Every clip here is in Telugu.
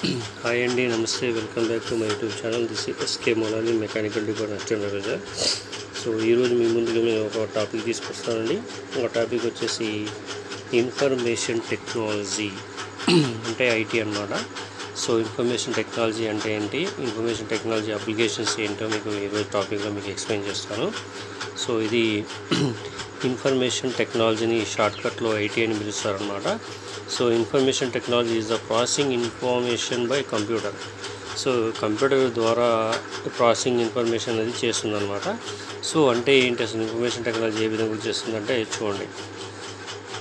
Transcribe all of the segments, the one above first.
హాయ్ అండి, నమస్తే. Welcome back to my YouTube channel. This S K Maulali, mechanical department assistant manager. So ఈరోజు మీ ముందుగా నేను ఒక టాపిక్ తీసుకొస్తానండి. ఒక టాపిక్ వచ్చేసి ఇన్ఫర్మేషన్ టెక్నాలజీ అంటే ఐటీ అన్నమాట. సో ఇన్ఫర్మేషన్ టెక్నాలజీ అంటే ఏంటి, ఇన్ఫర్మేషన్ టెక్నాలజీ అప్లికేషన్స్ ఏంటో మీకు ఈరోజు టాపిక్లో మీకు ఎక్స్ప్లెయిన్ చేస్తాను. సో ఇది ఇన్ఫర్మేషన్ టెక్నాలజీని షార్ట్కట్లో ఐటీ అని పిలుస్తారనమాట. So information technology is the processing information by computer. So computer ద్వారా ప్రాసెసింగ్ ఇన్ఫర్మేషన్ అనేది చేస్తుందన్నమాట. సో అంటే ఏంటి అసలు ఇన్ఫర్మేషన్ టెక్నాలజీ ఏ విధంగా చేస్తుందంటే చూడండి.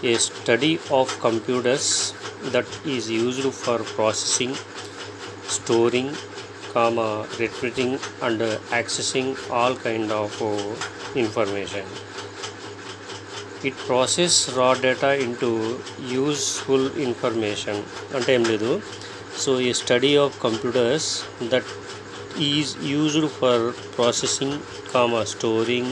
A study of computers that is used for processing, storing, retrieving and accessing all kind of information. It process raw data into useful information. అంటే ఏం లేదు. So A study of computers that is used for processing, storing,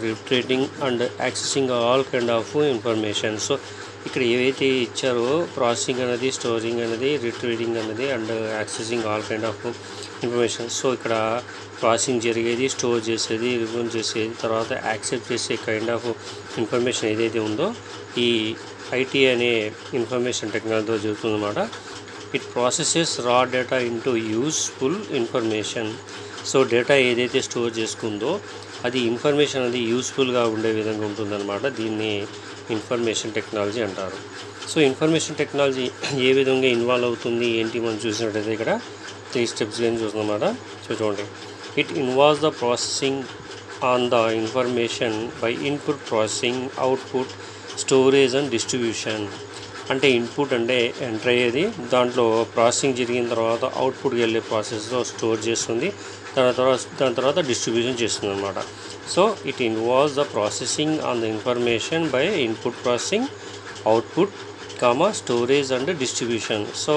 retrieving and accessing all kind of information. So ఇక్కడ ఏవైతే ఇచ్చారో ప్రాసెసింగ్ అనేది, స్టోరింగ్ అనేది, రిట్రీవింగ్ అనేది and accessing all kind of information. So ఇక్కడ ప్రాసెసింగ్ జరిగేది, స్టోర్ చేసేది, రిమూవ్ చేసేది, తర్వాత యాక్సెప్ట్ చేసే కైండ్ ఆఫ్ ఇన్ఫర్మేషన్ ఏదైతే ఉందో ఈ ఐటీ అనే ఇన్ఫర్మేషన్ టెక్నాలజీతో జరుగుతుందన్నమాట. ఇట్ ప్రాసెసెస్ రా data into useful information. So data ఏదైతే స్టోర్ చేసుకుందో అది ఇన్ఫర్మేషన్ అనేది యూస్ఫుల్గా ఉండే విధంగా ఉంటుందన్నమాట. దీన్ని ఇన్ఫర్మేషన్ టెక్నాలజీ అంటారు. సో ఇన్ఫర్మేషన్ టెక్నాలజీ ఏ విధంగా ఇన్వాల్వ్ అవుతుంది ఏంటి మనం చూసినట్టయితే ఇక్కడ 3 స్టెప్స్ కానీ చూస్తున్నామాట. సో చూడండి. It involves the processing on the information by input processing, output, storage and distribution. అంటే ఇన్పుట్ అంటే ఎంటర్ అయ్యేది, దాంట్లో ప్రాసెసింగ్ జరిగిన తర్వాత అవుట్పుట్కి వెళ్ళే ప్రాసెస్లో స్టోర్ చేస్తుంది, దాని తర్వాత డిస్ట్రిబ్యూషన్ చేస్తుంది అన్నమాట. So it involves the processing on the information by input processing, output, storage and distribution. So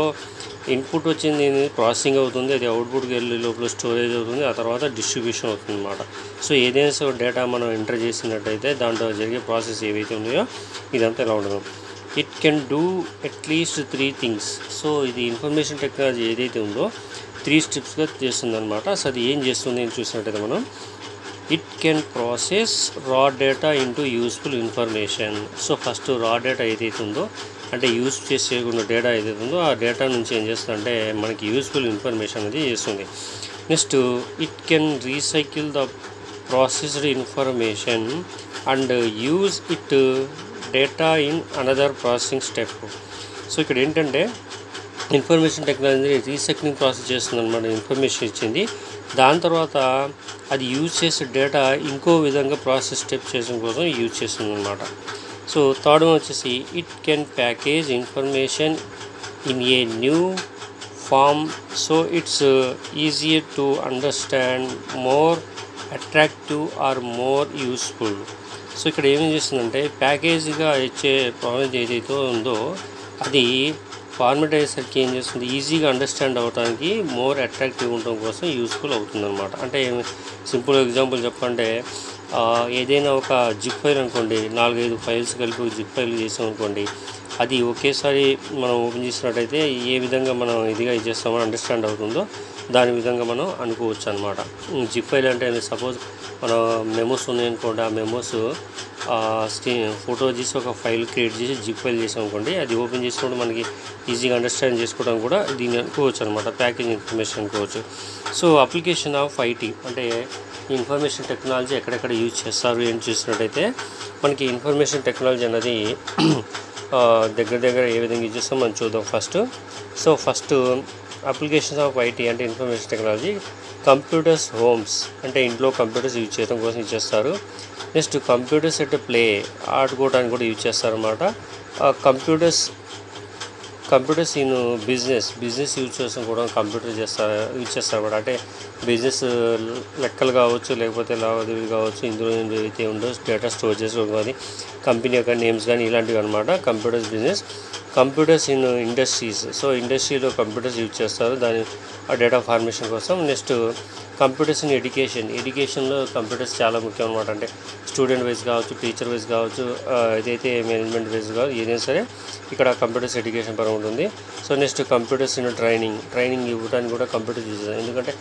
input వచ్చింది ప్రాసెసింగ్ అవుతుంది, అది అవుట్పుట్కి వెళ్ళే లోపల స్టోరేజ్ అవుతుంది, ఆ తర్వాత డిస్ట్రిబ్యూషన్ అవుతుంది అన్నమాట. సో ఏదైనా డేటా మనం ఎంటర్ చేసినట్టయితే దాంట్లో జరిగే ప్రాసెస్ ఏవైతే ఉన్నాయో ఇదంతా ఎలా ఉండదు. It can do at least 3 things. So ఇది ఇన్ఫర్మేషన్ టెక్నాలజీ ఏదైతే ఉందో 3 స్టెప్స్గా చేస్తుంది అనమాట. సో అది ఏం చేస్తుంది అని చూసినట్టయితే మనం ఇట్ కెన్ ప్రాసెస్ రా data into useful information. So first రా డేటా ఏదైతే ఉందో అంటే యూజ్ చేసేకుండా డేటా ఏదైతే ఉందో ఆ డేటా నుంచి ఏం చేస్తుందంటే మనకి యూస్ఫుల్ ఇన్ఫర్మేషన్ అనేది చేస్తుంది. Next it can recycle the processed information and use it data in another processing step. So ఇక్కడ ఏంటంటే ఇన్ఫర్మేషన్ టెక్నాలజీ రీసైక్లింగ్ ప్రాసెస్ చేస్తుంది అనమాట. ఇన్ఫర్మేషన్ ఇచ్చింది, దాని తర్వాత అది యూజ్ చేసే డేటా ఇంకో విధంగా ప్రాసెస్ స్టెప్ చేయడం కోసం యూజ్ చేస్తుంది అనమాట. సో థర్డ్ వన్ వచ్చేసి it can package information in a new form. So it's easier to understand, more attractive or more useful. సో ఇక్కడ ఏమేం చేస్తుందంటే ప్యాకేజీగా ఇచ్చే ప్రాసెస్ ఏదైతే ఉందో అది ఫార్మేట్ అయ్యేసరికి ఏం చేస్తుంది, ఈజీగా అండర్స్టాండ్ అవ్వడానికి, మోర్ అట్రాక్టివ్ ఉండడం కోసం యూస్ఫుల్ అవుతుందన్నమాట. అంటే సింపుల్ ఎగ్జాంపుల్ చెప్పంటే ఏదైనా ఒక జిప్ ఫైల్ అనుకోండి, 4-5 ఫైల్స్ కలిపి జిప్ ఫైల్ చేసాం అనుకోండి, అది ఒకేసారి మనం ఓపెన్ చేసినట్టయితే ఏ విధంగా మనం ఇదిగా చేస్తామో అండర్స్టాండ్ అవుతుందో దాని విధంగా మనం అనుకోవచ్చు అనమాట. జిప్ ఫైల్ అంటే సపోజ్ మనం మెమోస్ ఉన్నాయనుకోండి, ఆ మెమోస్ ఫోటో చేసి ఒక ఫైల్ క్రియేట్ చేసి జిప్ ఫైల్ చేసాం అనుకోండి, అది ఓపెన్ చేసినప్పుడు మనకి ఈజీగా అండర్స్టాండ్ చేసుకోవడం కూడా దీన్ని అనుకోవచ్చు అనమాట, ప్యాకేజ్ ఇన్ఫర్మేషన్ అనుకోవచ్చు. సో అప్లికేషన్ ఆఫ్ ఐటీ అంటే ఇన్ఫర్మేషన్ టెక్నాలజీ ఎక్కడెక్కడ యూజ్ చేస్తారు ఏంటి చూసినట్టయితే మనకి ఇన్ఫర్మేషన్ టెక్నాలజీ అనేది దగ్గర ఏ విధంగా యూజ్ చేస్తాం మనం చూద్దాం first. So first applications of IT అంటే ఇన్ఫర్మేషన్ టెక్నాలజీ కంప్యూటర్స్ హోమ్స్ అంటే ఇంట్లో కంప్యూటర్స్ యూజ్ చేయడం కోసం యూజ్ చేస్తారు. నెక్స్ట్ కంప్యూటర్స్ ఎట్ ప్లే ఆడుకోవడానికి కూడా యూజ్ చేస్తారన్నమాట. కంప్యూటర్స్ ఇన్ బిజినెస్ యూజ్ కోసం కూడా యూజ్ చేస్తారు అంటే బిజినెస్ లెక్కలు కావచ్చు, లేకపోతే లావాదేవీలు కావచ్చు, ఇందులో ఏదైతే ఉందో డేటా స్టోర్ చేసుకోవడం కానీ కంపెనీ యొక్క నేమ్స్ కానీ ఇలాంటివి అనమాట computers business. Computers in industries. So ఇండస్ట్రీలో కంప్యూటర్స్ యూజ్ చేస్తారు దాని డేటా ఫార్మేషన్ కోసం. నెక్స్ట్ కంప్యూటర్స్ ఇన్ ఎడ్యుకేషన్లో కంప్యూటర్స్ చాలా ముఖ్యం అనమాట. అంటే స్టూడెంట్ వైజ్ కావచ్చు, టీచర్ వైజ్ కావచ్చు, ఏదైతే మేనేజ్మెంట్ వైజ్ కావచ్చు, ఏదైనా సరే ఇక్కడ కంప్యూటర్స్ ఎడ్యుకేషన్ పరంగా ఉంటుంది. So next computers in training ఇవ్వడానికి కూడా కంప్యూటర్స్ యూజ్ చేస్తారు. ఎందుకంటే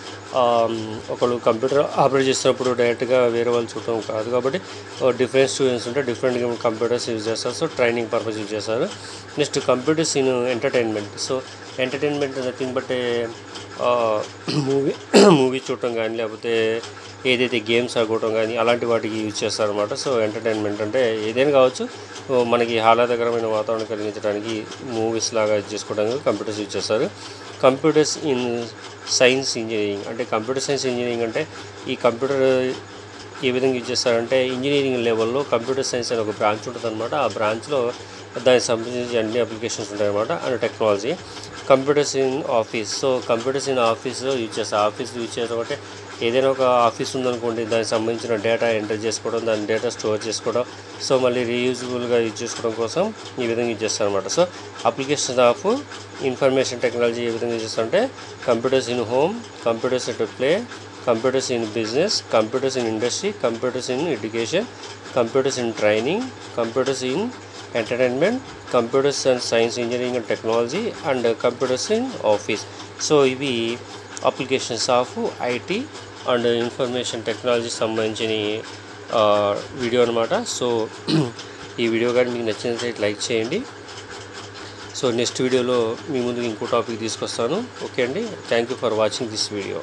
ఒకళ్ళు కంప్యూటర్ ఆపరేట్ చేస్తున్నప్పుడు డైరెక్ట్గా వేరే వాళ్ళు చూడటం కాదు కాబట్టి డిఫరెంట్ స్టూడెంట్స్ ఉంటే డిఫరెంట్ కంప్యూటర్స్ యూజ్ చేస్తారు. సో ట్రైనింగ్ పర్పస్ యూజ్ చేస్తారు. Next computers in entertainment. So entertainment nothing but movie చూడటం కానీ, లేకపోతే ఏదైతే గేమ్స్ ఆడుకోవటం కానీ అలాంటి వాటికి యూజ్ చేస్తారనమాట. సో ఎంటర్టైన్మెంట్ అంటే ఏదైనా కావచ్చు, మనకి ఆహ్లాదకరమైన వాతావరణం కలిగించడానికి మూవీస్ లాగా యూజ్ చేసుకోవడానికి కంప్యూటర్స్ యూజ్ చేస్తారు. Computers in science engineering. అంటే కంప్యూటర్ సైన్స్ ఇంజనీరింగ్ అంటే ఈ కంప్యూటర్ ఏ విధంగా యూజ్ చేస్తారంటే ఇంజనీరింగ్ లెవెల్లో కంప్యూటర్ సైన్స్ అనే ఒక బ్రాంచ్ ఉంటుంది అనమాట. ఆ బ్రాంచ్లో దానికి సంబంధించి అన్ని అప్లికేషన్స్ ఉంటాయన్నమాట. And technology. Computers in office. So computers in ఆఫీస్లో యూజ్ చేస్తారు. ఆఫీస్ యూజ్ చేయడం అంటే ఏదైనా ఒక ఆఫీస్ ఉందనుకోండి, దానికి సంబంధించిన డేటా ఎంటర్ చేసుకోవడం, దాని డేటా స్టోర్ చేసుకోవడం, సో మళ్ళీ రీయూజబుల్గా యూజ్ చేసుకోవడం కోసం ఈ విధంగా యూజ్ చేస్తారు అనమాట. So applications of information technology ఏ విధంగా యూజ్ చేస్తారంటే computers in home, computers at play, computers in business, computers in industry, computers in education, computers in training, computers in entertainment, computers and science engineering and technology, and computers in office. So ఇవి applications of IT and information technology సంబంధించిన వీడియో అనమాట. సో ఈ వీడియో కానీ మీకు నచ్చినట్లయితే లైక్ చేయండి. సో నెక్స్ట్ వీడియోలో మీ ముందుకు ఇంకో టాపిక్ తీసుకొస్తాను. ఓకే అండి, thank you for watching this video.